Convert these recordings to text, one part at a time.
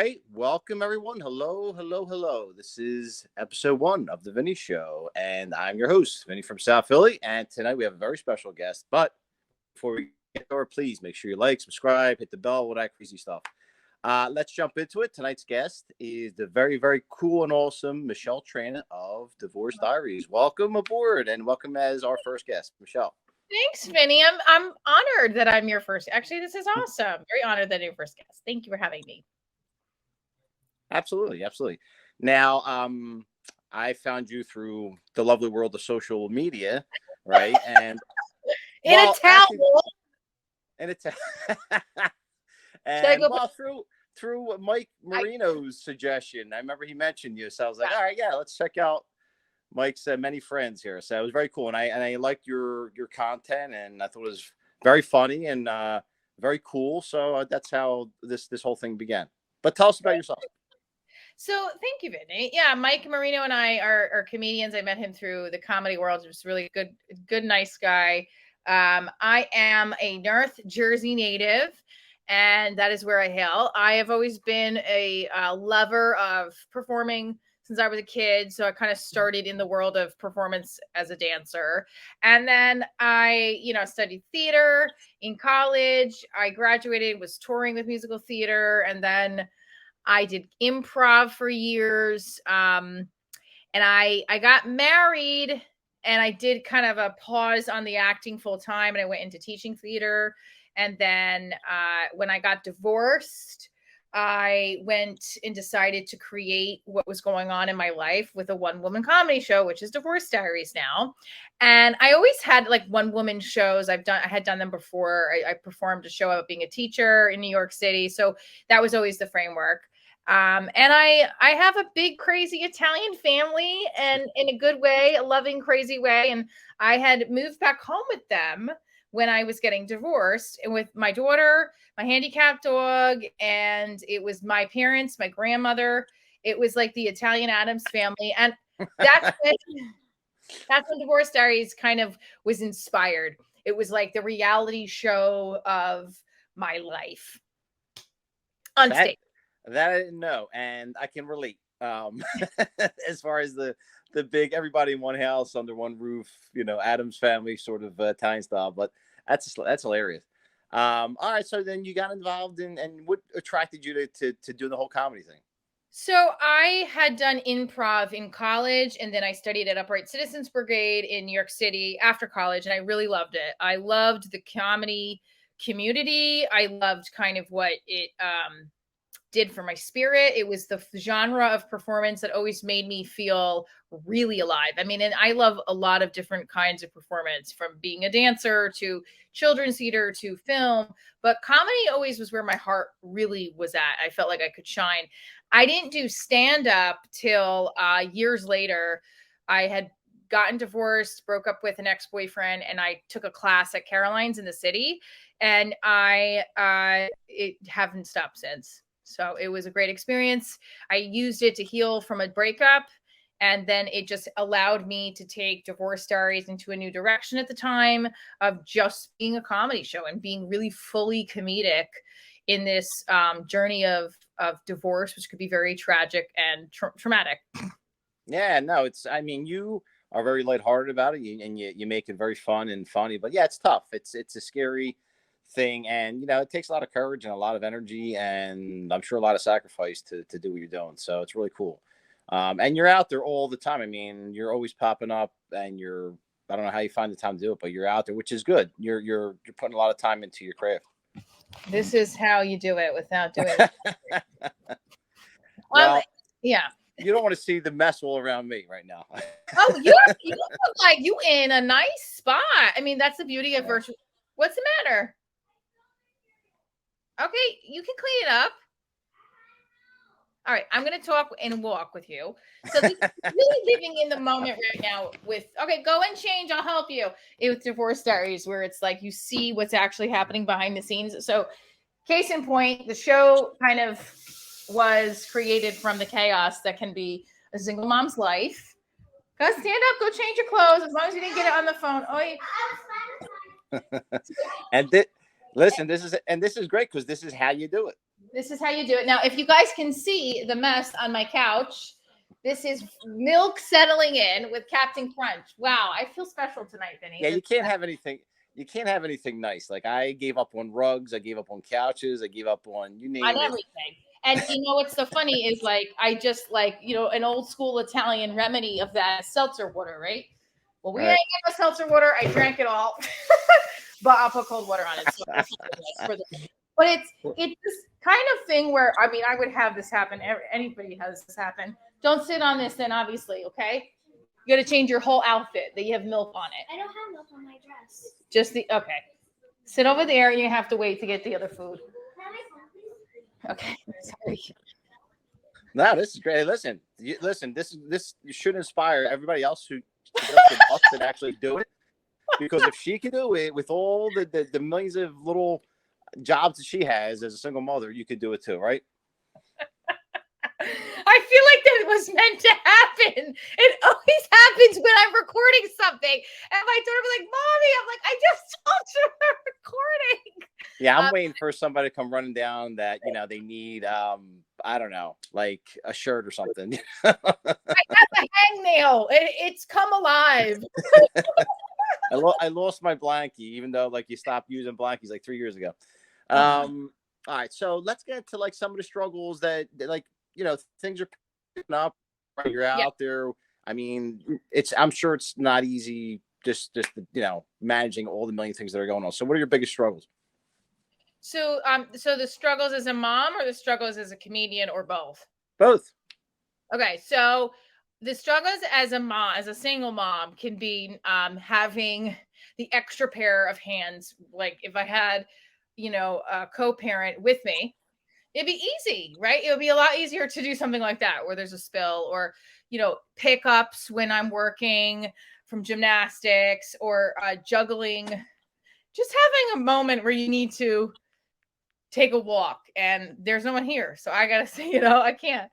right. Welcome, everyone. Hello, hello, hello. This is episode one of the Vinny Show, and I'm your host, Vinny from South Philly. And tonight we have a very special guest. But before we get there, please make sure you like, subscribe, hit the bell, all that crazy stuff. Let's jump into it. Tonight's guest is the very, very cool and awesome Michele Traina of Diaries. Welcome aboard, and welcome as our first guest, Michele. Thanks, Vinny. I'm honored that I'm your first. Actually, this is awesome. Very honored that I'm your first guest. Thank you for having me. Absolutely, absolutely. Now, I found you through the lovely world of social media, right? And in a towel. In a towel. And through Mike Marino's suggestion, I remember he mentioned you, so I was like, all right, yeah, let's check out Mike's many friends here. So it was very cool, and I liked your content, and I thought it was very funny and very cool. So that's how this whole thing began. But tell us about yourself. So thank you, Vinny. Yeah, Mike Marino and I are comedians. I met him through the comedy world. He was really good, nice guy. I am a North Jersey native, and that is where I hail. I have always been a lover of performing since I was a kid. So I kind of started in the world of performance as a dancer. And then I, studied theater in college. I graduated, was touring with musical theater, and then I did improv for years. And I got married, and I did kind of a pause on the acting full time, and I went into teaching theater. And then when I got divorced, I went and decided to create what was going on in my life with a one-woman comedy show, which is Diaries now. And I always had like one-woman shows. I had done them before. I performed a show about being a teacher in New York City. So that was always the framework. And I have a big, crazy Italian family, and in a good way, a loving, crazy way. And I had moved back home with them when I was getting divorced, and with my daughter, my handicapped dog, and it was my parents, my grandmother. It was like the Italian Addams family. And that's when Divorce Diaries kind of was inspired. It was like the reality show of my life on stage. That I didn't know, and I can relate. As far as the big everybody in one house under one roof, Addams family sort of Italian style, but that's hilarious. All right, so then you got involved in, and what attracted you to do the whole comedy thing? So I had done improv in college, and then I studied at Upright Citizens Brigade in New York City after college, and I really loved it. I loved the comedy community. I loved kind of what it did for my spirit. It was the genre of performance that always made me feel really alive. I mean, and I love a lot of different kinds of performance, from being a dancer to children's theater to film, but comedy always was where my heart really was at. I felt like I could shine. I didn't do stand-up till years later. I had gotten divorced, broke up with an ex-boyfriend, and I took a class at Caroline's in the city, and I haven't stopped since. So it was a great experience. I used it to heal from a breakup, and then it just allowed me to take Divorce Diaries into a new direction at the time of just being a comedy show and being really fully comedic in this journey of divorce, which could be very tragic and traumatic. Yeah, no, you are very lighthearted about it, and you make it very fun and funny. But yeah, it's tough. It's a scary thing, and it takes a lot of courage and a lot of energy, and I'm sure a lot of sacrifice to do what you're doing. So it's really cool. And you're out there all the time. I mean, you're always popping up, and I don't know how you find the time to do it, but you're out there, which is good. You're putting a lot of time into your craft. This is how you do it without doing it. Well, yeah. You don't want to see the mess all around me right now. Oh, you look like you in a nice spot. I mean, that's the beauty of virtual. What's the matter? Okay, you can clean it up. All right, I'm going to talk and walk with you. So this is really living in the moment right now okay, go and change. I'll help you. With Divorce Diaries, where it's like you see what's actually happening behind the scenes. So case in point, the show kind of was created from the chaos that can be a single mom's life. Go stand up, go change your clothes, as long as you didn't get it on the phone. And listen, this is great because this is how you do it. This is how you do it. Now, if you guys can see the mess on my couch, this is milk settling in with Captain Crunch. Wow, I feel special tonight, Vinny. Yeah, you can't have anything. You can't have anything nice. Like I gave up on rugs, I gave up on couches, I gave up on you On name it. everything. And you know what's so funny is like I just like an old school Italian remedy of that seltzer water, right? Well, we ain't getting a seltzer water. I drank it all, but I'll put cold water on it. So but it's this kind of thing where I mean I would have this happen. Anybody has this happen. Don't sit on this, then obviously, okay. You got to change your whole outfit that you have milk on it. I don't have milk on my dress. Just okay. Sit over there, and you have to wait to get the other food. Okay, sorry. No, this is great. Listen, this should inspire everybody else who to actually do it. Because if she can do it with all the millions of little jobs that she has as a single mother, you could do it too, right? I feel like that was meant to happen. It always happens when I'm recording something. And my daughter was like, Mommy, I'm like, I just told you we're recording. Yeah, I'm waiting for somebody to come running down that, they need, I don't know, like a shirt or something. I have a hangnail. It's come alive. I lost my blankie, even though like you stopped using blankies like 3 years ago. All right, so let's get to like some of the struggles that like, things are picking up. You're out there. I mean, I'm sure it's not easy just managing all the million things that are going on. So what are your biggest struggles? So the struggles as a mom or the struggles as a comedian or both? Both. Okay, so the struggles as a mom, as a single mom, can be having the extra pair of hands. Like if I had, a co-parent with me, it'd be easy, right? It would be a lot easier to do something like that where there's a spill or, pickups when I'm working from gymnastics or juggling. Just having a moment where you need to take a walk and there's no one here. So I got to say, I can't.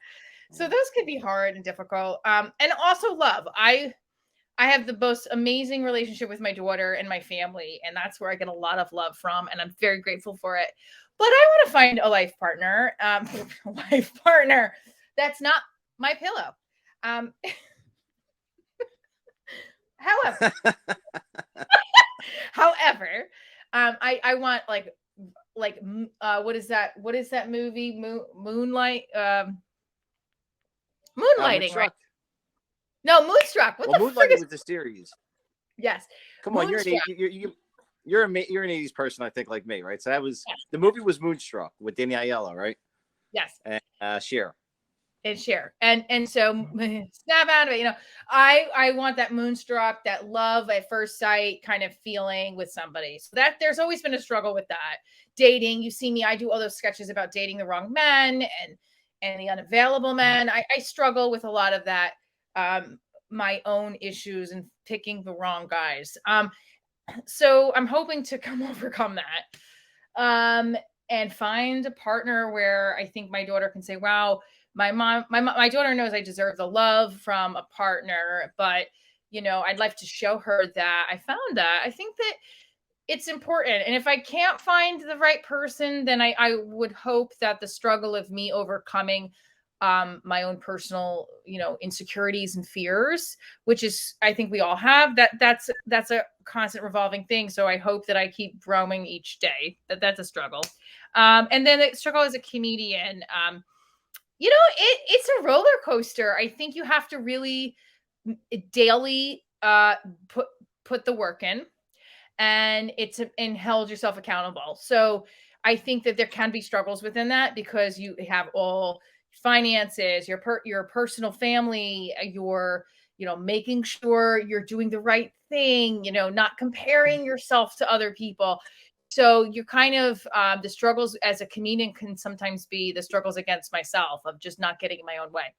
So those could be hard and difficult. And also love. I have the most amazing relationship with my daughter and my family, and that's where I get a lot of love from, and I'm very grateful for it. But I want to find a life partner, that's not my pillow. However, I want like what is that? What is that movie? Moonlight. Moonlighting, right? No, Moonstruck. What the Moonlighting is the series. Yes. Come on, you're an 80s person, I think, like me, right? So that was the movie was Moonstruck with Danny Aiello, right? Yes. And Cher. And Cher. And so snap out of it. I want that Moonstruck, that love at first sight kind of feeling with somebody. So that there's always been a struggle with that. Dating. You see me, I do all those sketches about dating the wrong men and the unavailable men. I struggle with a lot of that. My own issues and picking the wrong guys. So I'm hoping to overcome that. And find a partner where I think my daughter can say, wow, my daughter knows I deserve the love from a partner, but I'd like to show her that I found that. I think that it's important. And if I can't find the right person, then I would hope that the struggle of me overcoming my own personal, insecurities and fears, which is, I think we all have that's a constant revolving thing. So I hope that I keep growing each day. That's a struggle. And then the struggle as a comedian, it's a roller coaster. I think you have to really daily put the work in, and hold yourself accountable. So I think that there can be struggles within that because you have all finances, your personal family, your making sure you're doing the right thing, not comparing yourself to other people. So you're kind of the struggles as a comedian can sometimes be the struggles against myself of just not getting in my own way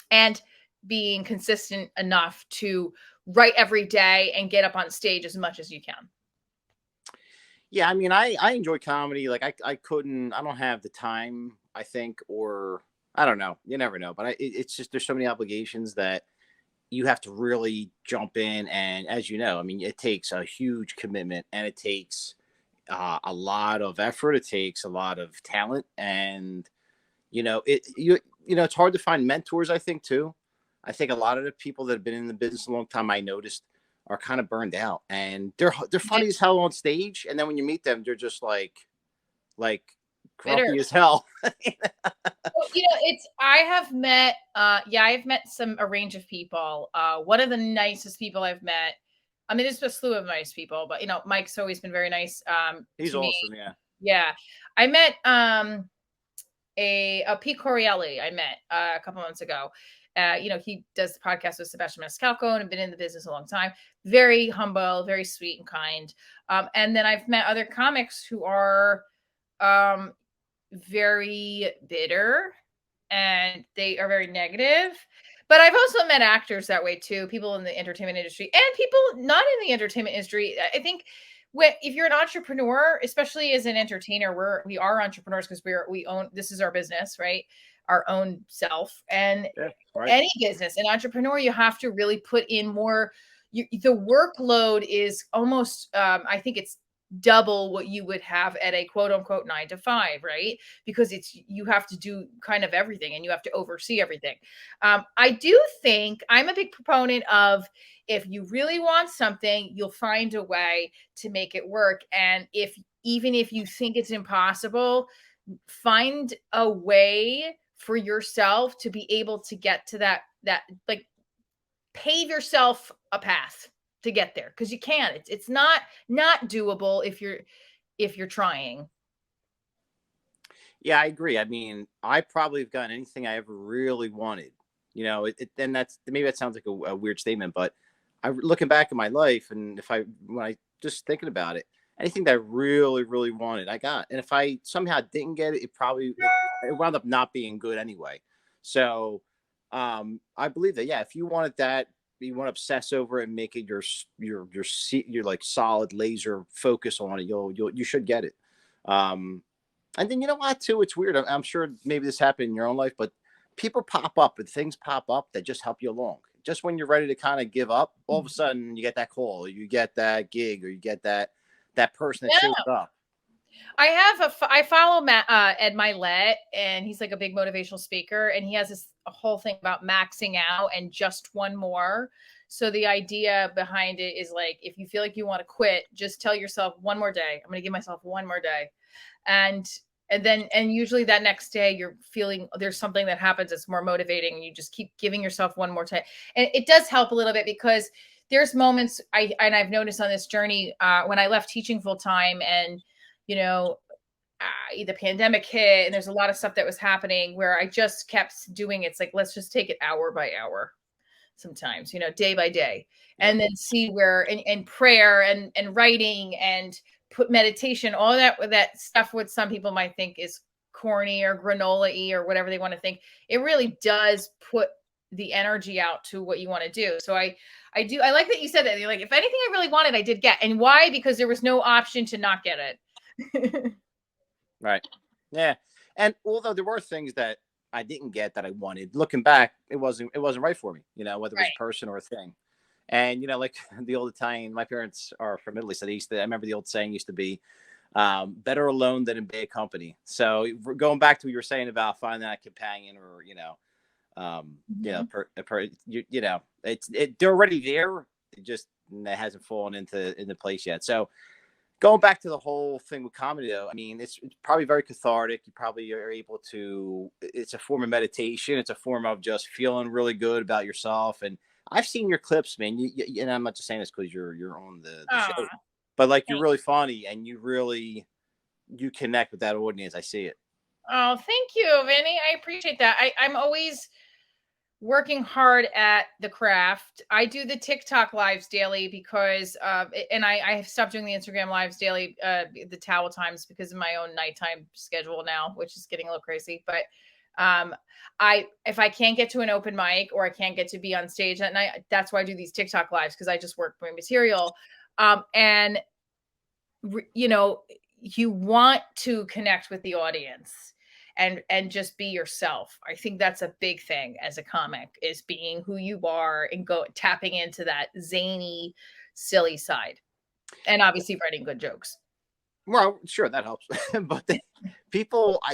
and being consistent enough to write every day and get up on stage as much as you can. Yeah, I mean, I enjoy comedy. Like I don't have the time, I think, or I don't know. You never know. But it's just there's so many obligations that you have to really jump in. And as you know, I mean, it takes a huge commitment and it takes a lot of effort. It takes a lot of talent, and it's hard to find mentors. I think too. I think a lot of the people that have been in the business a long time, I noticed, are kind of burned out, and they're funny as hell on stage, and then when you meet them, they're just like Bitter. grumpy as hell. Well, I've met a range of people. One of the nicest people I've met. I mean, there's a slew of nice people, but Mike's always been very nice. He's to me. awesome, yeah. Yeah. I met a Pete Corielli I met a couple months ago. He does the podcast with Sebastian Maniscalco and been in the business a long time. Very humble, very sweet and kind. And then I've met other comics who are very bitter and they are very negative. But I've also met actors that way too, people in the entertainment industry and people not in the entertainment industry. I think if you're an entrepreneur, especially as an entertainer, we are entrepreneurs because we own, this is our business, right? Our own self. And any business, an entrepreneur, you have to really put in more. The workload is almost, I think it's double what you would have at a quote unquote 9 to 5, right? Because you have to do kind of everything and you have to oversee everything. I do think I'm a big proponent of, if you really want something, you'll find a way to make it work. And even if you think it's impossible, find a way for yourself to be able to get to that like pave yourself a path to get there, because you can. It's not doable if you're trying. Yeah, I agree. I mean, I probably have gotten anything I ever really wanted. And maybe that sounds like a weird statement, but looking back at my life, and when I just thinking about it, anything that I really, really wanted, I got. And if I somehow didn't get it, it wound up not being good anyway. So I believe that, yeah, if you wanted that, you want to obsess over it and make it your like solid laser focus on it, you should get it. And then, you know what, too, it's weird. I'm sure maybe this happened in your own life, but people pop up and things pop up that just help you along. Just when you're ready to kind of give up, all of a sudden you get that call, or you get that gig, or you get that person that shows up. I follow Ed Milet, and he's like a big motivational speaker, and he has a whole thing about maxing out and just one more. So the idea behind it is, like, if you feel like you want to quit, just tell yourself one more day. I'm going to give myself one more day. And usually that next day you're feeling there's something that happens that's more motivating, and you just keep giving yourself one more time. And it does help a little bit, because there's moments I've noticed on this journey when I left teaching full time, and the pandemic hit, and there's a lot of stuff that was happening where I just kept doing it's like, let's just take it hour by hour, sometimes, day by day, and then see where, and prayer and writing and put meditation, all that stuff, what some people might think is corny or granola-y or whatever they want to think, it really does put the energy out to what you want to do. So I like that you said that. You're like, if anything I really wanted, I did get. And why? Because there was no option to not get it. Right. Yeah. And although there were things that I didn't get that I wanted, looking back, it wasn't right for me, whether it was a person or a thing. And, like the old Italian, my parents are from Italy. So I remember the old saying used to be, better alone than in bad company. So going back to what you were saying about finding that companion, or, they're already there. It hasn't fallen into place yet. So going back to the whole thing with comedy, though, I mean, it's probably very cathartic. You probably are able to, it's a form of meditation. It's a form of just feeling really good about yourself. And I've seen your clips, man. And I'm not just saying this because you're on the show, but like, you're really funny, and you connect with that audience. I see it. Oh, thank you, Vinny. I appreciate that. I'm always working hard at the craft. I do the TikTok lives daily because, and I have stopped doing the Instagram lives daily, the towel times, because of my own nighttime schedule now, which is getting a little crazy. But if I can't get to an open mic, or I can't get to be on stage that night, that's why I do these TikTok lives, because I just work my material. And you want to connect with the audience and just be yourself. I think that's a big thing as a comic, is being who you are and tapping into that zany, silly side, and obviously writing good jokes. Well, sure, that helps. But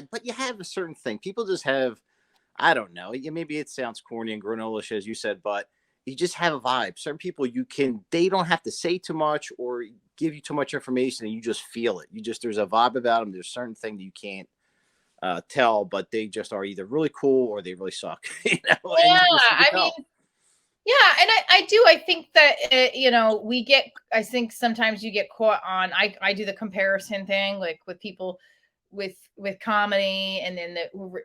but you have a certain thing. People just have, I don't know. Maybe it sounds corny and granolish, as you said, but you just have a vibe. Certain people, they don't have to say too much or give you too much information, and you just feel it. There's a vibe about them. There's certain thing that you can't tell, but they just are either really cool or they really suck. And Yeah, you I mean, tell. yeah, and I do. I think that we get. I think sometimes you get caught on. I do the comparison thing, like with people with comedy, and then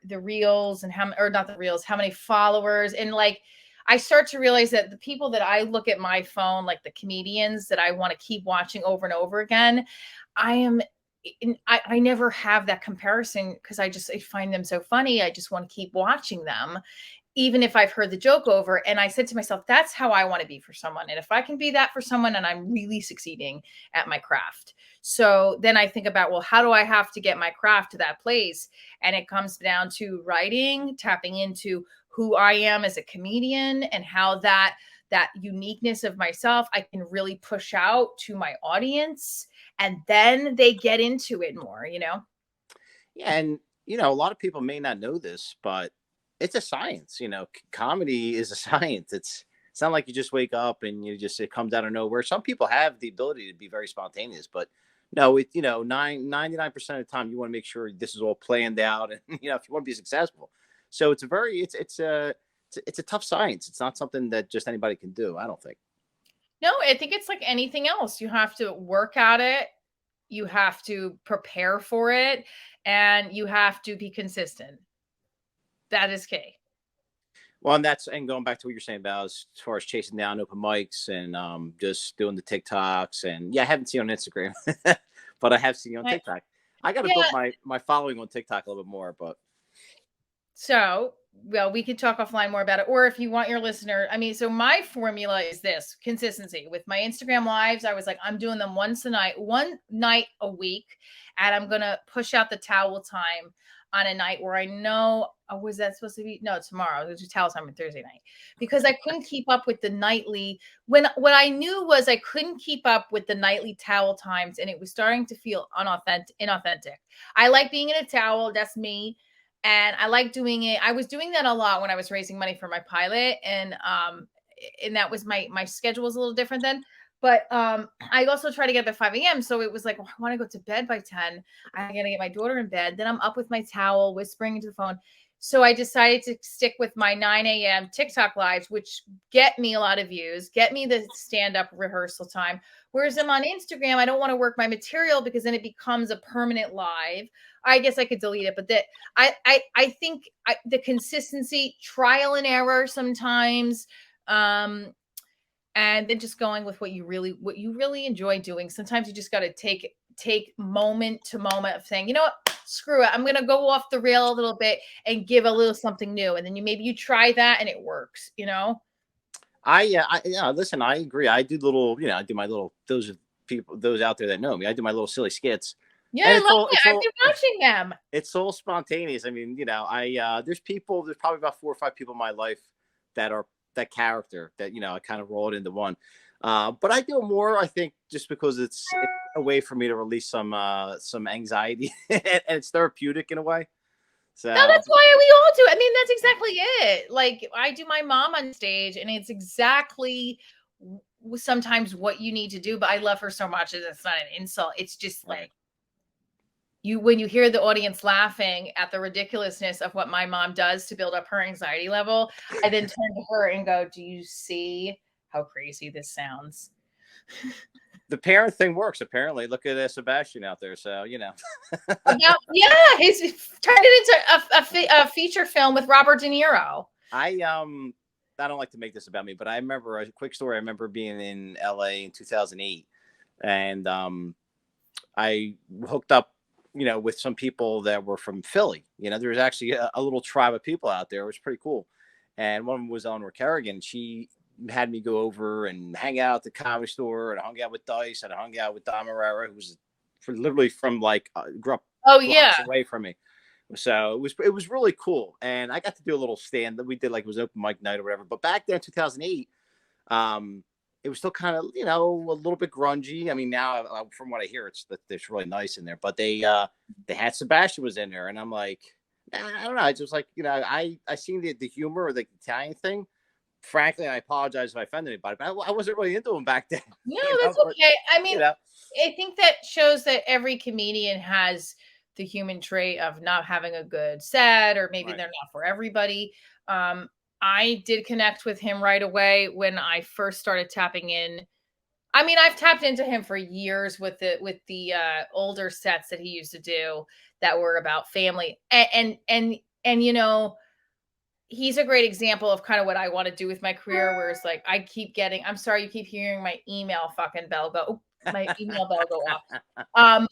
the reels and how, or not the reels, how many followers, and like I start to realize that the people that I look at my phone, like the comedians that I want to keep watching over and over again, I am. I never have that comparison because I find them so funny. I just want to keep watching them even if I've heard the joke over. And I said to myself, that's how I want to be for someone. And if I can be that for someone, and I'm really succeeding at my craft. So then I think about, well, how do I have to get my craft to that place? And it comes down to writing, tapping into who I am as a comedian, and how that uniqueness of myself I can really push out to my audience, and then they get into it more. Yeah, and a lot of people may not know this, but it's a science. Comedy is a science. It's not like you just wake up and it comes out of nowhere. Some people have the ability to be very spontaneous, but no, 99% of the time you want to make sure this is all planned out, and if you want to be successful. So it's a tough science. It's not something that just anybody can do, I don't think. No, I think it's like anything else. You have to work at it, you have to prepare for it, and you have to be consistent. That is key. Well, and going back to what you're saying about as far as chasing down open mics and just doing the TikToks, and yeah, I haven't seen you on Instagram, but I have seen you on TikTok. I got to build Yeah. my following on TikTok a little bit more, but So, well, we could talk offline more about it. Or if you want your listener, I mean, so my formula is this consistency with my Instagram lives. I was like, I'm doing them one night a week, and I'm going to push out the towel time on a night where I know, oh, was that supposed to be? No, tomorrow. There's towel time on Thursday night, because I couldn't keep up with the nightly. What I knew was I couldn't keep up with the nightly towel times, and it was starting to feel inauthentic. I like being in a towel. That's me. And I like doing it. I was doing that a lot when I was raising money for my pilot, and that was my schedule was a little different then. But I also try to get up at 5 a.m. So it was like, oh, I want to go to bed by 10. I gotta get my daughter in bed. Then I'm up with my towel, whispering into the phone. So I decided to stick with my 9 a.m. TikTok lives, which get me a lot of views, get me the stand-up rehearsal time. Whereas I'm on Instagram, I don't want to work my material because then it becomes a permanent live. I guess I could delete it, but I think the consistency, trial and error sometimes, and then just going with what you really enjoy doing. Sometimes you just got to take moment to moment of saying, you know what, screw it, I'm gonna go off the rail a little bit and give a little something new, and then maybe you try that and it works. yeah, listen, I agree. I do I do my little, those out there that know me, I do my little silly skits. Yeah, And I it's love all it. I've been watching them. it's all spontaneous. I mean, there's probably about 4 or 5 people in my life that are that character that I kind of roll it into one. But I do it more, I think, just because it's a way for me to release some anxiety, and it's therapeutic in a way. So No, that's why we all do. I mean, that's exactly it. Like I do my mom on stage, and it's exactly sometimes what you need to do. But I love her so much, and it's not an insult. It's just like when you hear the audience laughing at the ridiculousness of what my mom does to build up her anxiety level, I then turn to her and go, "Do you see how crazy this sounds?" The parent thing works, apparently. Look at Sebastian out there. So Yeah, he's turned it into a feature film with Robert De Niro. I don't like to make this about me, but I remember a quick story. I remember being in LA in 2008, and I hooked up, with some people that were from Philly. There was actually a little tribe of people out there. It was pretty cool. And one of them was Eleanor Kerrigan. She had me go over and hang out at the Comedy Store, and I hung out with Dice, and I hung out with Don Marrera, who was literally from grew up away from me. So it was really cool. And I got to do a little stand that we did, like it was open mic night or whatever. But back then, 2008, it was still kind of, you know, a little bit grungy. I mean, now from what I hear, it's really nice in there. But they had Sebastian was in there, and I'm like, I don't know. I just like, you know, I seen the humor or the Italian thing. Frankly, I apologize if I offended anybody, but I wasn't really into him back then. No, You know, that's but okay. I you mean, know, I think that shows that every comedian has the human trait of not having a good set, or maybe right. they're not for everybody. Um, I did connect with him right away when I first started tapping in. I mean, I've tapped into him for years with the older sets that he used to do that were about family, and you know, he's a great example of kind of what I want to do with my career, where it's like I keep getting, I'm sorry, you keep hearing my email fucking bell go, my email bell go off.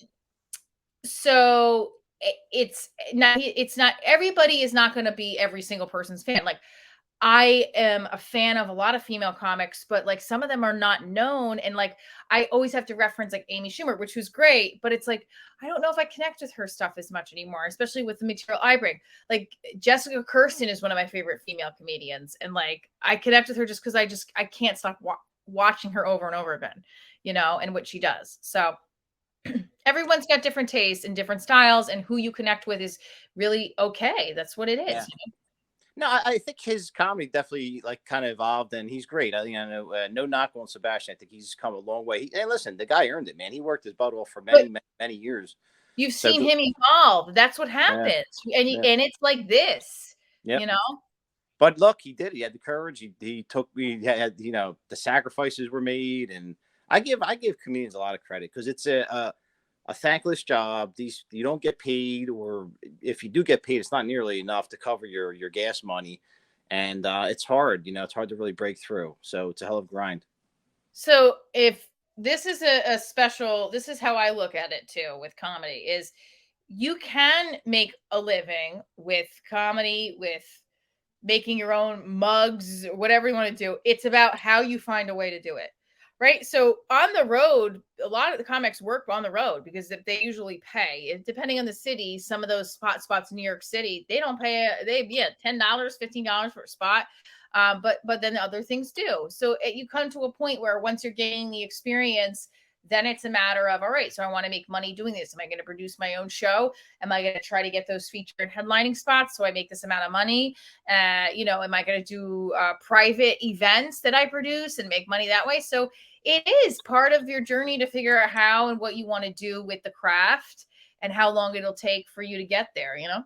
So it's not everybody is not going to be every single person's fan. Like, I am a fan of a lot of female comics, but like some of them are not known. And like I always have to reference like Amy Schumer, which was great, but it's like I don't know if I connect with her stuff as much anymore, especially with the material I bring. Like Jessica Kirsten is one of my favorite female comedians, and like I connect with her just because I can't stop watching her over and over again, you know, and what she does. So everyone's got different tastes and different styles, and who you connect with is really okay. That's what it is. Yeah. You know? No, I think his comedy definitely like kind of evolved, and he's great. I think I know no knock on Sebastian. I think he's come a long way. Hey, listen, the guy earned it, man. He worked his butt off for But many years. you've So seen him evolve. That's what yeah, happens. And yeah, and it's like this, yep. you know? But look, he did. He had the courage. He took. He had, you know, the sacrifices were made, and I give comedians a lot of credit because it's a thankless job. These you don't get paid, or if you do get paid, it's not nearly enough to cover your gas money, and it's hard. You know, it's hard to really break through. So it's a hell of a grind. So if this is a special, this is how I look at it too with comedy is you can make a living with comedy, with making your own mugs, or whatever you want to do. It's about how you find a way to do it. Right. So on the road, a lot of the comics work on the road because they usually pay. Depending on the city, some of those spots in New York City, they don't pay. $10, $15 for a spot. But then other things do. So you come to a point where once you're gaining the experience, then it's a matter of, all right, so I want to make money doing this. Am I going to produce my own show? Am I going to try to get those featured headlining spots so I make this amount of money? You know, am I going to do private events that I produce and make money that way? So it is part of your journey to figure out how and what you want to do with the craft and how long it'll take for you to get there, you know?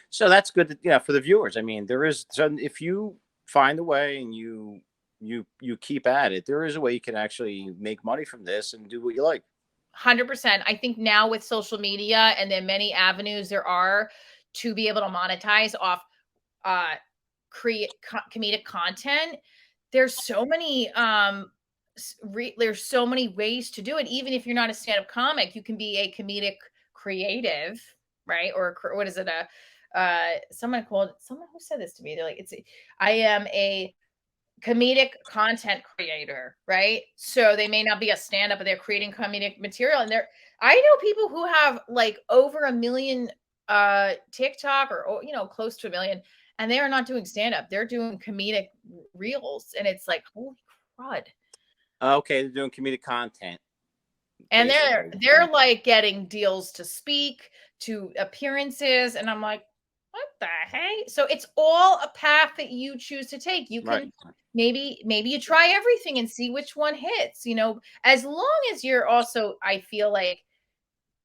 So that's good. For the viewers. I mean, there is. So if you find a way and you keep at it, there is a way you can actually make money from this and do what you like. 100%. I think now with social media and then many avenues there are to be able to monetize off create comedic content, there's so many there's so many ways to do it. Even if you're not a stand-up comic, you can be a comedic creative, right? Or what is it, someone who said this to me, they're like, I am a comedic content creator, right? So they may not be a stand-up, but they're creating comedic material. And I know people who have like over 1 million TikTok or close to 1 million, and they are not doing stand-up. They're doing comedic reels, and it's like, holy crud. Okay, they're doing comedic content. And Basically. they're like getting deals to speak, to appearances, and I'm like, what the heck? So it's all a path that you choose to take. You can maybe you try everything and see which one hits, as long as you're also, I feel like,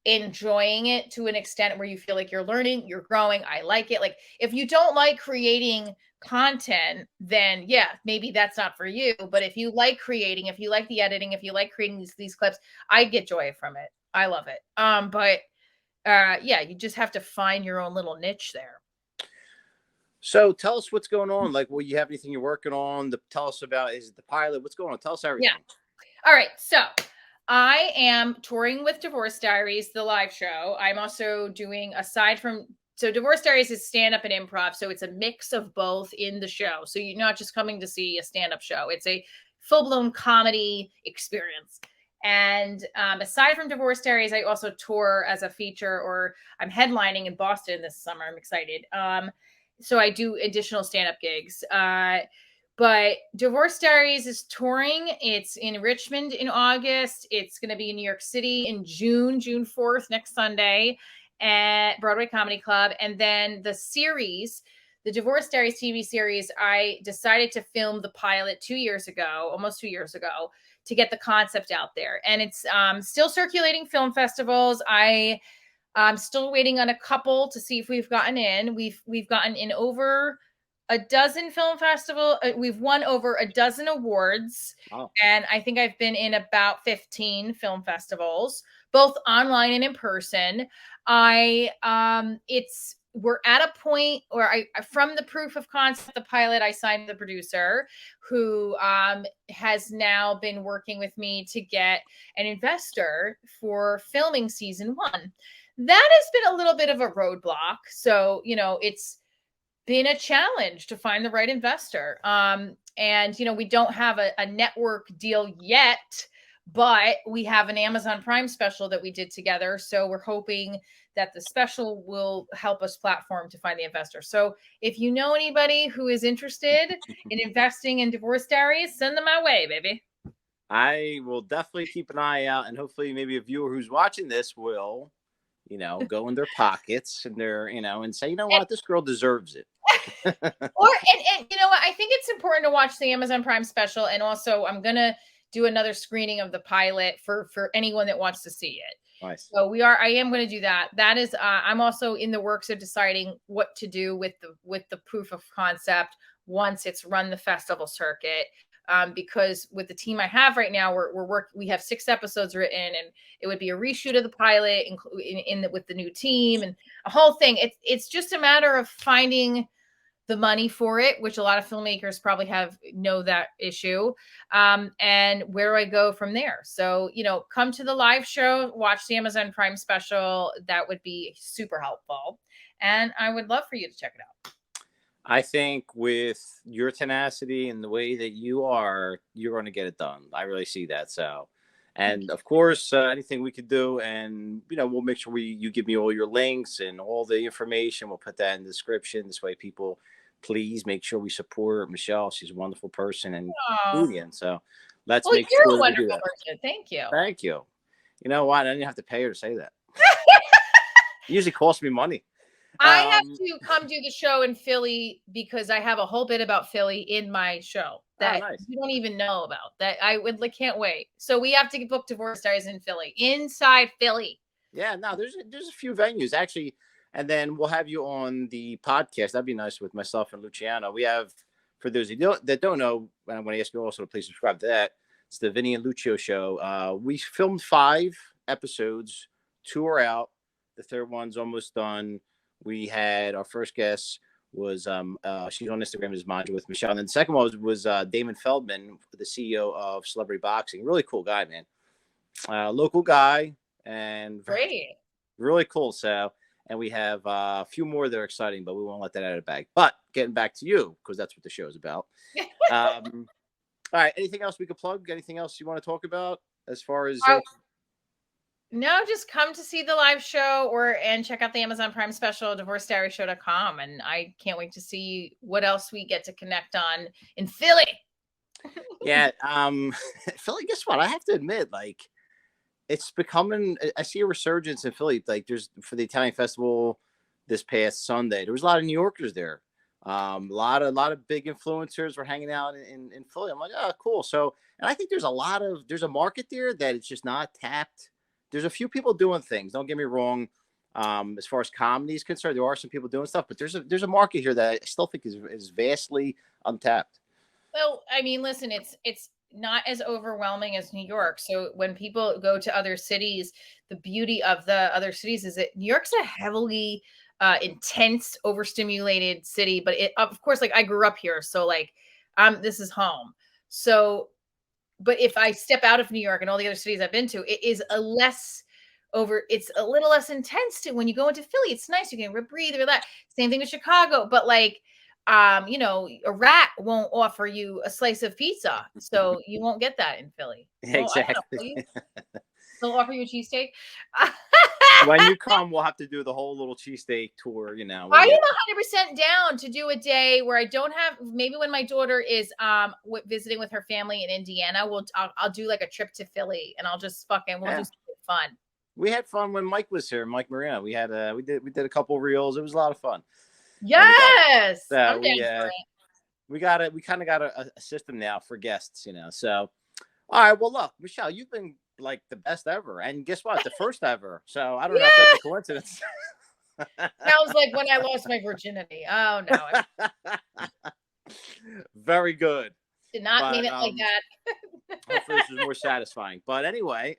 enjoying it to an extent where you feel like you're learning, you're growing. I like it. Like, if you don't like creating content, then yeah, maybe that's not for you. But if you like creating, if you like the editing, if you like creating these clips, I get joy from it. I love it. But yeah, you just have to find your own little niche there. So tell us what's going on. Like, you have anything you're working on? Tell us about, is it the pilot? What's going on? Tell us everything. Yeah. All right. So I am touring with Divorce Diaries, the live show. I'm also doing, so Divorce Diaries is stand-up and improv. So it's a mix of both in the show. So you're not just coming to see a stand-up show. It's a full-blown comedy experience. And aside from Divorce Diaries, I also tour as a feature, or I'm headlining in Boston this summer. I'm excited. So I do additional stand-up gigs. But Divorce Diaries is touring. It's in Richmond in August. It's going to be in New York City in June 4th, next Sunday at Broadway Comedy Club. And then the series, the Divorce Diaries TV series, I decided to film the pilot 2 years ago, almost 2 years ago, to get the concept out there. And it's still circulating film festivals. I'm still waiting on a couple to see if we've gotten in. We've gotten in over a dozen film festival. We've won over a dozen awards. Oh. And I think I've been in about 15 film festivals, both online and in person. We're at a point where from the proof of concept, the pilot, I signed the producer who has now been working with me to get an investor for filming season 1. That has been a little bit of a roadblock. So, it's been a challenge to find the right investor. And, we don't have a network deal yet, but we have an Amazon Prime special that we did together. So we're hoping that the special will help us platform to find the investor. So if you know anybody who is interested in investing in Divorce Diaries, send them my way, baby. I will definitely keep an eye out, and hopefully maybe a viewer who's watching this will, go in their pockets and and say, what, this girl deserves it. And you know what? I think it's important to watch the Amazon Prime special. And also I'm going to do another screening of the pilot for anyone that wants to see it. Nice. So I am going to do that. That is, I'm also in the works of deciding what to do with the proof of concept once it's run the festival circuit. Because with the team I have right now, we have 6 episodes written, and it would be a reshoot of the pilot with the new team and a whole thing. It's just a matter of finding the money for it, which a lot of filmmakers probably know that issue. And where do I go from there? So, come to the live show, watch the Amazon Prime special. That would be super helpful. And I would love for you to check it out. I think with your tenacity and the way that you are, you're going to get it done. I really see that. So, and of course, anything we could do, and we'll make sure you give me all your links and all the information. We'll put that in the description. This way, people, please make sure we support Michele. She's a wonderful person and comedian. So let's make you're sure a wonderful we do that. person. Thank you. Thank you. You know what? I didn't have to pay her to say that. It usually costs me money. I have to come do the show in Philly because I have a whole bit about Philly in my show that you don't even know about. That can't wait. So we have to book Divorce Diaries in Philly, inside Philly. Yeah, no, there's a few venues actually, and then we'll have you on the podcast. That'd be nice with myself and Luciano. We have, for those that don't know, I want to ask you also to please subscribe to that. It's the Vinny and Lucio show. We filmed 5 episodes. 2 are out. The third one's almost done. We had our first guest was she's on Instagram as Manja with Michele. And then the second one was Damon Feldman, the CEO of Celebrity Boxing. Really cool guy, man. Local guy and great. Really cool. So, and we have a few more that are exciting, but we won't let that out of the bag. But getting back to you, because that's what the show is about. All right. Anything else we could plug? Anything else you want to talk about as far as? No, just come to see the live show and check out the Amazon Prime special, divorcediaryshow.com. And I can't wait to see what else we get to connect on in Philly. Yeah. Philly, guess what? I have to admit, it's becoming, I see a resurgence in Philly. There's, for the Italian festival this past Sunday, there was a lot of New Yorkers there. A lot of big influencers were hanging out in Philly. I'm like, oh, cool. So, and I think there's a market there that it's just not tapped. There's a few people doing things. Don't get me wrong. As far as comedy is concerned, there are some people doing stuff, but there's a market here that I still think is vastly untapped. Well, I mean, listen, it's not as overwhelming as New York. So when people go to other cities, the beauty of the other cities is that New York's a heavily intense, overstimulated city. But of course, I grew up here, so this is home. So. But if I step out of New York and all the other cities I've been to, it's a little less intense too. When you go into Philly, it's nice. You can breathe, relax. Same thing with Chicago. But a rat won't offer you a slice of pizza. So you won't get that in Philly. Exactly. They'll offer you a cheesesteak. When you come, we'll have to do the whole little cheesesteak tour. You know, I am 100% down to do a day where I don't have. Maybe when my daughter is visiting with her family in Indiana, I'll do like a trip to Philly, and I'll just we'll do something fun. We had fun when Mike was here, Mike Marino. We did a couple reels. It was a lot of fun. Yes, we kind of got a system now for guests, you know. So, all right. Well, look, Michele, you've been like the best ever, and guess what? The first ever. So I don't know if that's a coincidence. Sounds like when I lost my virginity. Oh no! Very good. Did not mean it like that. Hopefully, this was more satisfying. But anyway,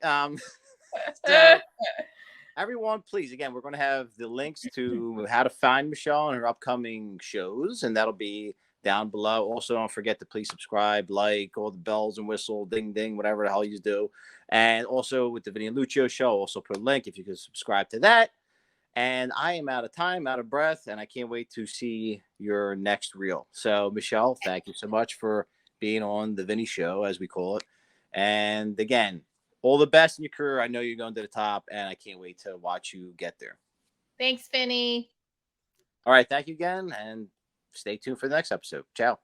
so everyone, please, again, we're going to have the links to how to find Michele and her upcoming shows, and that'll be down below. Also, don't forget to please subscribe, like, all the bells and whistle, ding, ding, whatever the hell you do. And also with the Vinny and Lucio show, also put a link if you could subscribe to that. And I am out of time, out of breath, and I can't wait to see your next reel. So, Michele, thank you so much for being on the Vinny show, as we call it. And again, all the best in your career. I know you're going to the top, and I can't wait to watch you get there. Thanks, Vinny. All right. Thank you again, and stay tuned for the next episode. Ciao.